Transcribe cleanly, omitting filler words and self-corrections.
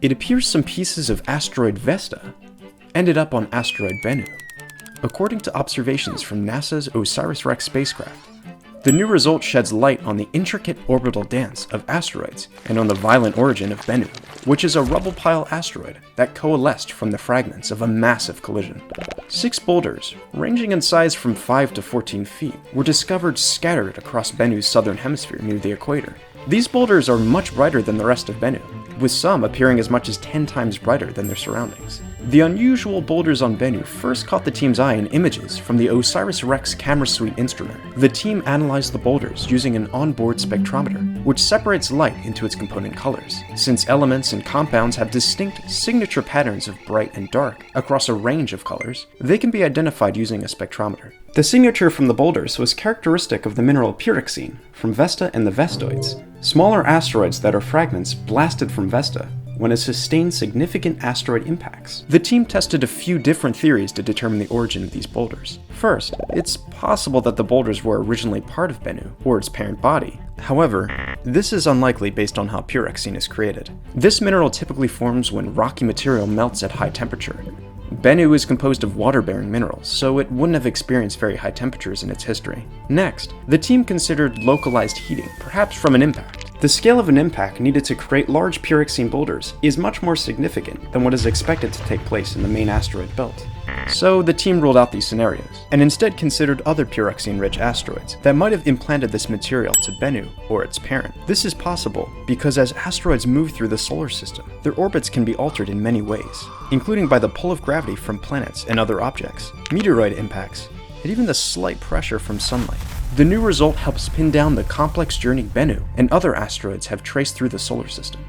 It appears some pieces of asteroid Vesta ended up on asteroid Bennu, according to observations from NASA's OSIRIS-REx spacecraft. The new result sheds light on the intricate orbital dance of asteroids and on the violent origin of Bennu, which is a rubble pile asteroid that coalesced from the fragments of a massive collision. 6 boulders, ranging in size from 5 to 14 feet, were discovered scattered across Bennu's southern hemisphere near the equator. These boulders are much brighter than the rest of Bennu, with some appearing as much as 10 times brighter than their surroundings. The unusual boulders on Bennu first caught the team's eye in images from the OSIRIS-REx camera suite instrument. The team analyzed the boulders using an onboard spectrometer, which separates light into its component colors. Since elements and compounds have distinct signature patterns of bright and dark across a range of colors, they can be identified using a spectrometer. The signature from the boulders was characteristic of the mineral pyroxene from Vesta and the Vestoids, smaller asteroids that are fragments blasted from Vesta when it sustained significant asteroid impacts. The team tested a few different theories to determine the origin of these boulders. First, it's possible that the boulders were originally part of Bennu, or its parent body. However, this is unlikely based on how pyroxene is created. This mineral typically forms when rocky material melts at high temperature. Bennu is composed of water-bearing minerals, so it wouldn't have experienced very high temperatures in its history. Next, the team considered localized heating, perhaps from an impact. The scale of an impact needed to create large pyroxene boulders is much more significant than what is expected to take place in the main asteroid belt. So the team ruled out these scenarios, and instead considered other pyroxene-rich asteroids that might have implanted this material to Bennu or its parent. This is possible because as asteroids move through the solar system, their orbits can be altered in many ways, including by the pull of gravity from planets and other objects, meteorite impacts, and even the slight pressure from sunlight. The new result helps pin down the complex journey Bennu and other asteroids have traced through the solar system.